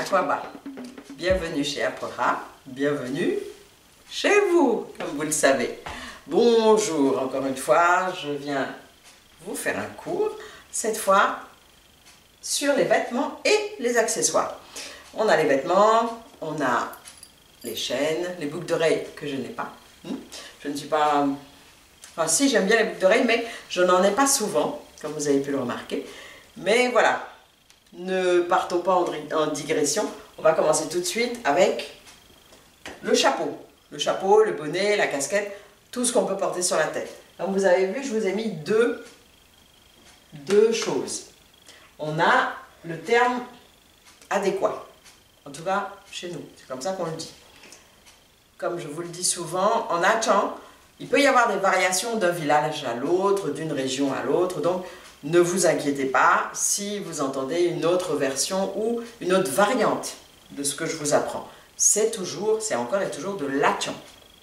Aquaba. Bienvenue chez Apora, bienvenue chez vous, comme vous le savez. Bonjour, encore une fois, je viens vous faire un cours, cette fois sur les vêtements et les accessoires. On a les vêtements, on a les chaînes, les boucles d'oreilles que je n'ai pas. Je ne suis pas... Enfin si, j'aime bien les boucles d'oreilles, mais je n'en ai pas souvent, comme vous avez pu le remarquer. Mais voilà, ne partons pas en digression. On va commencer tout de suite avec le chapeau. Le chapeau, le bonnet, la casquette, tout ce qu'on peut porter sur la tête. Comme vous avez vu, je vous ai mis deux choses. On a le terme adéquat. En tout cas, chez nous, c'est comme ça qu'on le dit. Comme je vous le dis souvent, en Achan, il peut y avoir des variations d'un village à l'autre, d'une région à l'autre. Donc, ne vous inquiétez pas si vous entendez une autre version ou une autre variante de ce que je vous apprends. C'est encore et toujours de l'Achan.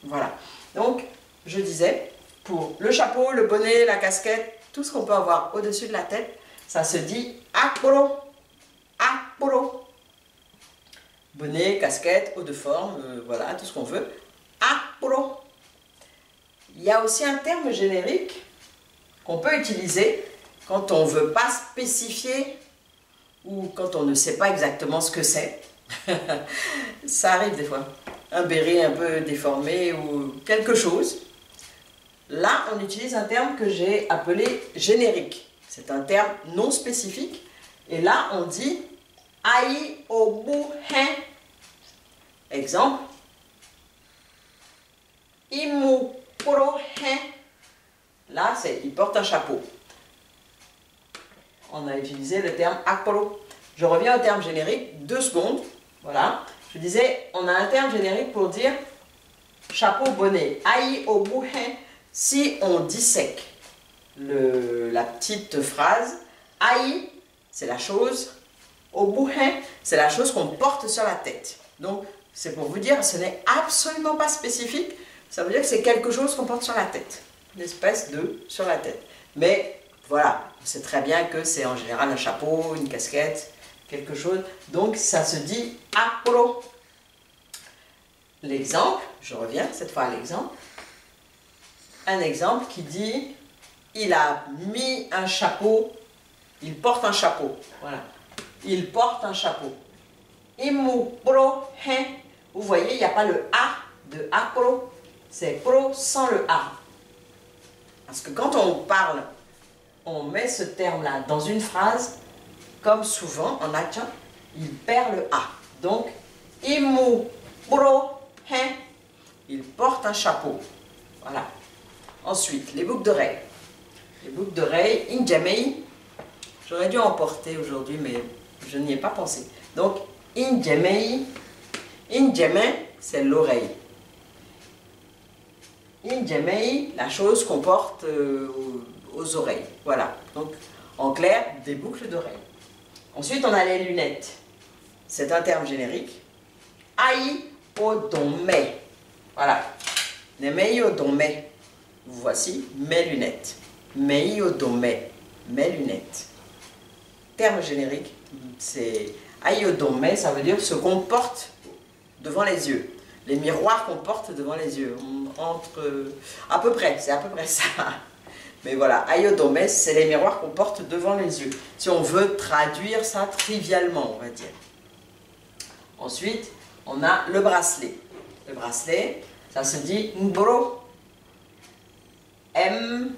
Voilà. Donc, je disais, pour le chapeau, le bonnet, la casquette, tout ce qu'on peut avoir au-dessus de la tête, ça se dit Aporo. Aporo. Bonnet, casquette, haut de forme, voilà, tout ce qu'on veut. Aporo. Il y a aussi un terme générique qu'on peut utiliser quand on ne veut pas spécifier ou quand on ne sait pas exactement ce que c'est. Ça arrive des fois. Un béret un peu déformé ou quelque chose. Là, on utilise un terme que j'ai appelé générique. C'est un terme non spécifique. Et là, on dit Aïe obu hen. Exemple. Imu pro hen. Là, il porte un chapeau. On a utilisé le terme akporo. Je reviens au terme générique, 2 secondes. Voilà. Je disais, on a un terme générique pour dire chapeau, bonnet. Aïe obu hen. Si on dissèque la petite phrase, aïe, c'est la chose. Obu hen, c'est la chose qu'on porte sur la tête. Donc, c'est pour vous dire, ce n'est absolument pas spécifique. Ça veut dire que c'est quelque chose qu'on porte sur la tête. Une espèce de sur la tête. Mais voilà, on sait très bien que c'est en général un chapeau, une casquette, quelque chose. Donc ça se dit apro. L'exemple, je reviens cette fois à l'exemple. Un exemple qui dit, il a mis un chapeau, il porte un chapeau. Voilà, il porte un chapeau. Imu pro hen. Vous voyez, il n'y a pas le A de apro. C'est pro sans le A. Parce que quand on parle, on met ce terme-là dans une phrase, comme souvent en Achan, il perd le A. Donc, imu pro hen. Il porte un chapeau. Voilà. Ensuite, les boucles d'oreilles. Les boucles d'oreilles, injamei. J'aurais dû en porter aujourd'hui, mais je n'y ai pas pensé. Donc, injamei. Injamei, c'est l'oreille. Injamei, la chose qu'on porte aux oreilles. Voilà. Donc, en clair, des boucles d'oreilles. Ensuite, on a les lunettes. C'est un terme générique. Aïe odome. Voilà. Nemei odome. Voici mes lunettes. Mei odome. Mes lunettes. Terme générique, c'est aïe odome, ça veut dire ce qu'on porte devant les yeux. Les miroirs qu'on porte devant les yeux. À peu près, c'est à peu près ça. Mais voilà, ayodome, c'est les miroirs qu'on porte devant les yeux. Si on veut traduire ça trivialement, on va dire. Ensuite, on a le bracelet. Le bracelet, ça se dit mbro.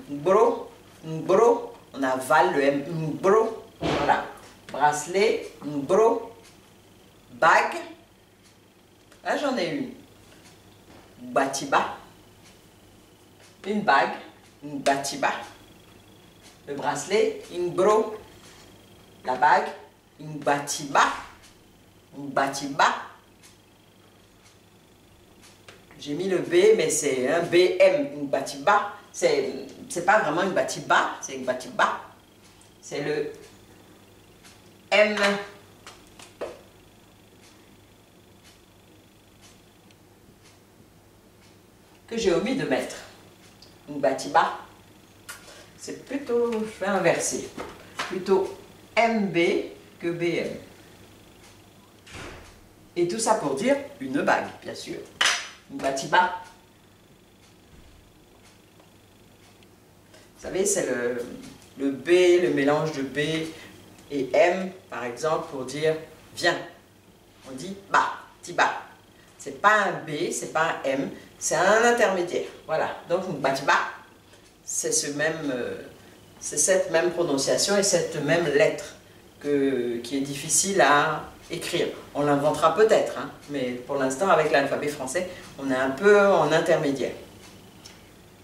Mbro. Mbro. On avale le M. Mbro. Voilà. Bracelet, mbro. Bague. Là, j'en ai une. Batiba. Une bague. Une batiba. Le bracelet, une bro. La bague, une batiba. Une batiba. J'ai mis le B, mais c'est un BM, une batiba. C'est pas vraiment une batiba, c'est une batiba. C'est le M. Que j'ai omis de mettre. Une batiba, c'est plutôt, je vais inverser, plutôt MB que BM. Et tout ça pour dire une bague, bien sûr. Une batiba. Vous savez, c'est le B, le mélange de B et M, par exemple, pour dire viens. On dit ba, tiba. C'est pas un B, c'est pas un M, c'est un intermédiaire. Voilà, donc une batiba, c'est cette même prononciation et cette même lettre qui est difficile à écrire. On l'inventera peut-être, hein, mais pour l'instant, avec l'alphabet français, on est un peu en intermédiaire.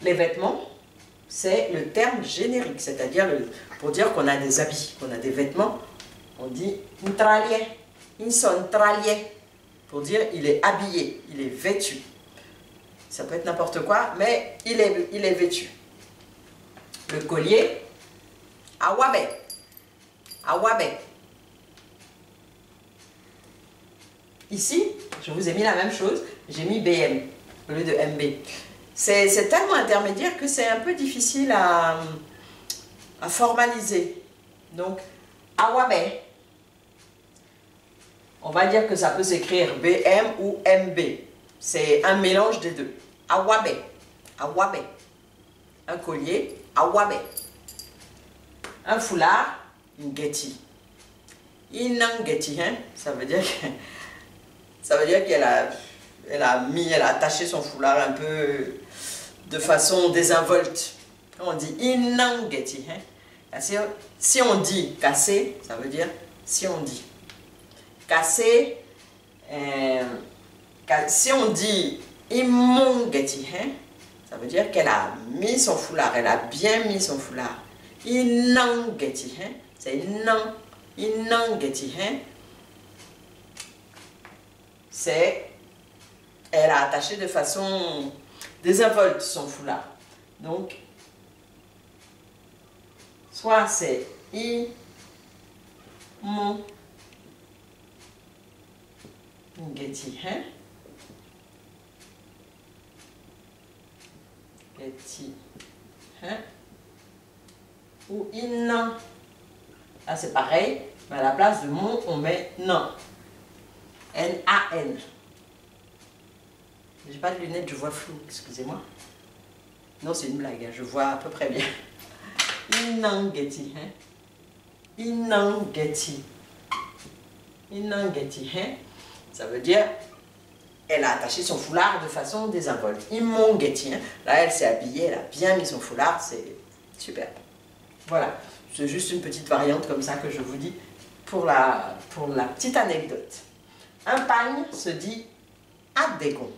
Les vêtements, c'est le terme générique, c'est-à-dire pour dire qu'on a des habits, qu'on a des vêtements, on dit un tralier, un son tralier, pour dire il est habillé, il est vêtu. Ça peut être n'importe quoi, mais il est vêtu. Le collier, awabe, awabe. Ici, je vous ai mis la même chose, j'ai mis BM au lieu de MB. C'est tellement intermédiaire que c'est un peu difficile à formaliser. Donc, awabe. On va dire que ça peut s'écrire BM ou MB. C'est un mélange des deux. Awabe. Awabe. Un collier, awabe. Un foulard, une getty. Inang getty, hein? Ça veut dire qu'elle a attaché son foulard un peu de façon désinvolte. On dit inang getty, hein? Si on dit casser, ça veut dire si on dit. Casser, si on dit imongeti, hein, ça veut dire qu'elle a mis son foulard, elle a bien mis son foulard. Inangeti, hein, c'est inangeti, hein, c'est elle a attaché de façon désinvolte son foulard. Donc, soit c'est mon Getty, hein? Getty, hein? Ou in. Là, c'est pareil, mais à la place de mon, on met non. N-A-N. J'ai pas de lunettes, je vois flou, excusez-moi. Non, c'est une blague, hein, je vois à peu près bien. Inangeti, hein? Inangeti. Inangeti, hein? Ça veut dire, elle a attaché son foulard de façon désinvolte. Imongeti, hein? Là, elle s'est habillée, elle a bien mis son foulard, c'est super. Voilà, c'est juste une petite variante comme ça que je vous dis pour la petite anecdote. Un pagne se dit adégon.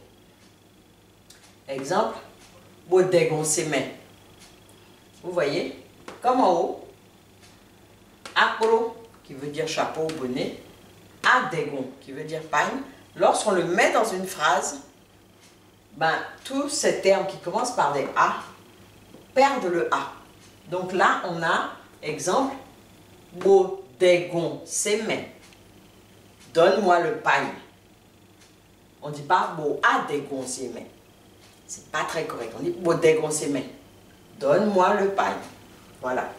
Exemple, bodégon c'est main. Vous voyez, comme en haut, apro qui veut dire chapeau, bonnet, adégon qui veut dire pagne. Lorsqu'on le met dans une phrase, ben, tous ces termes qui commencent par des A perdent le A. Donc là, on a, exemple, bodégon c'est main. Donne-moi le pagne. On ne dit pas bo adégon c'est main. C'est pas très correct. On dit bodégon c'est main. Donne-moi le pagne. Voilà.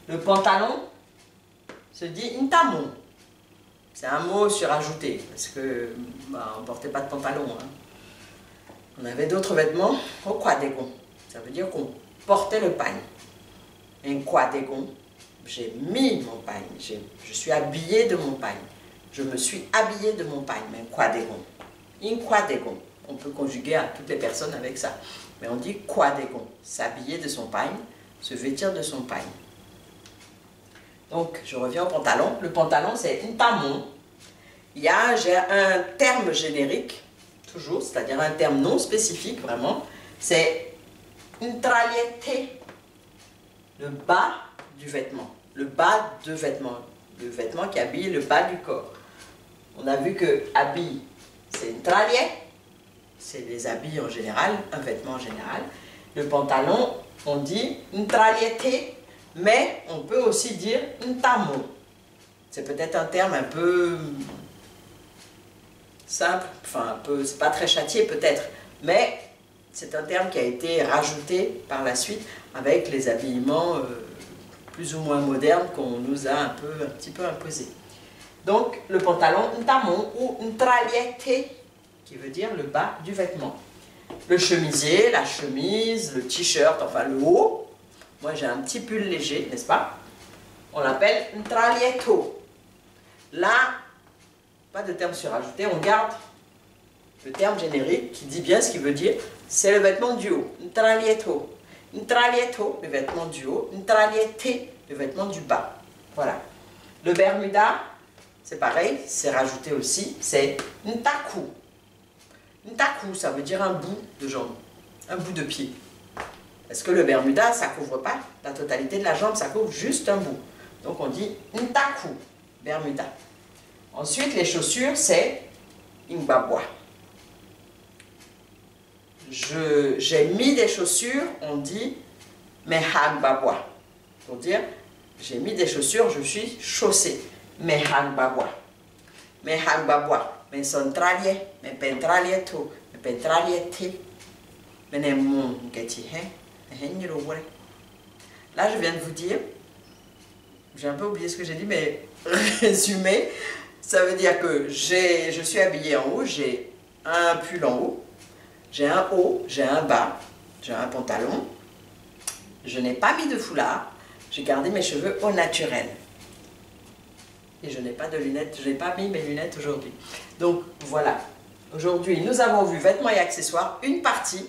Le pantalon se dit intamon. C'est un mot surajouté parce que bah, on ne portait pas de pantalon. Hein. On avait d'autres vêtements. Au quadégon. Ça veut dire qu'on portait le pagne. Un quadégon. J'ai mis mon pagne. Je suis habillée de mon pagne. Je me suis habillée de mon pagne. Mais un quadégon. In quadégon. On peut conjuguer à toutes les personnes avec ça. Mais on dit quadégon. S'habiller de son pagne. Se vêtir de son pagne. Donc, je reviens au pantalon. Le pantalon, c'est un tamon. J'ai un terme générique, toujours, c'est-à-dire un terme non spécifique, vraiment. C'est une traliette. Le bas du vêtement. Le bas de vêtement. Le vêtement qui habille le bas du corps. On a vu que habille, c'est une traliette. C'est les habits en général, un vêtement en général. Le pantalon, on dit une traliette. Mais on peut aussi dire un tamon. C'est peut-être un terme un peu simple, enfin c'est pas très châtié peut-être, mais c'est un terme qui a été rajouté par la suite avec les habillements plus ou moins modernes qu'on nous a un petit peu imposés. Donc, le pantalon ntamon ou ntraliete, qui veut dire le bas du vêtement. Le chemisier, la chemise, le t-shirt, enfin le haut. Moi, j'ai un petit pull léger, n'est-ce pas? On l'appelle ntralieto. Là, pas de terme surajouté, on garde le terme générique qui dit bien ce qu'il veut dire. C'est le vêtement du haut. Ntralieto. Ntralieto, le vêtement du haut. Ntraliete, le vêtement du bas. Voilà. Le bermuda, c'est pareil, c'est rajouté aussi, c'est ntaku. Ntaku, ça veut dire un bout de jambe, un bout de pied. Parce que le bermuda, ça ne couvre pas la totalité de la jambe, ça couvre juste un bout. Donc on dit ntaku, bermuda. Ensuite, les chaussures, c'est imbabwa. J'ai mis des chaussures, on dit mehagbabwa. Pour dire, j'ai mis des chaussures, je suis chaussé. Mehagbabwa. Mehagbabwa. Me sontralie, me pentralieto, me pentraliete. Là, je viens de vous dire, j'ai un peu oublié ce que j'ai dit, mais résumé, ça veut dire que je suis habillée en haut, j'ai un pull en haut, j'ai un haut, j'ai un bas, j'ai un pantalon, je n'ai pas mis de foulard, j'ai gardé mes cheveux au naturel. Et je n'ai pas de lunettes, je n'ai pas mis mes lunettes aujourd'hui. Donc voilà, aujourd'hui nous avons vu vêtements et accessoires, une partie.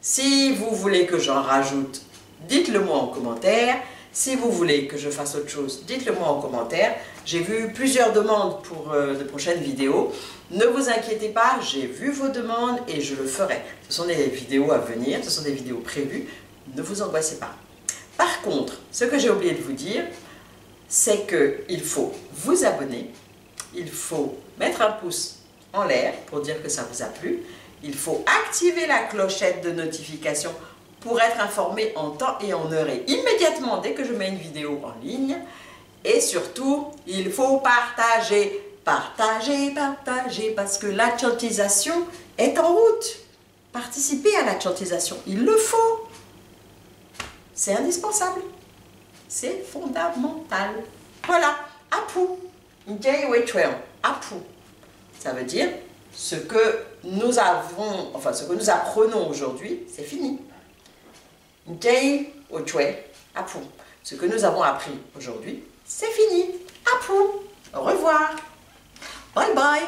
Si vous voulez que j'en rajoute, dites-le moi en commentaire. Si vous voulez que je fasse autre chose, dites-le moi en commentaire. J'ai vu plusieurs demandes pour de prochaines vidéos. Ne vous inquiétez pas, j'ai vu vos demandes et je le ferai. Ce sont des vidéos à venir, ce sont des vidéos prévues. Ne vous angoissez pas. Par contre, ce que j'ai oublié de vous dire, c'est qu'il faut vous abonner, il faut mettre un pouce en l'air pour dire que ça vous a plu, il faut activer la clochette de notification pour être informé en temps et en heure et immédiatement dès que je mets une vidéo en ligne. Et surtout, il faut partager, partager, partager, parce que la chantisation est en route. Participez à la chantisation, il le faut. C'est indispensable. C'est fondamental. Voilà, apu. Apu. Ça veut dire ce que nous avons, enfin ce que nous apprenons aujourd'hui, c'est fini. Apu. Ce que nous avons appris aujourd'hui, c'est fini. Apu. Au revoir. Bye bye.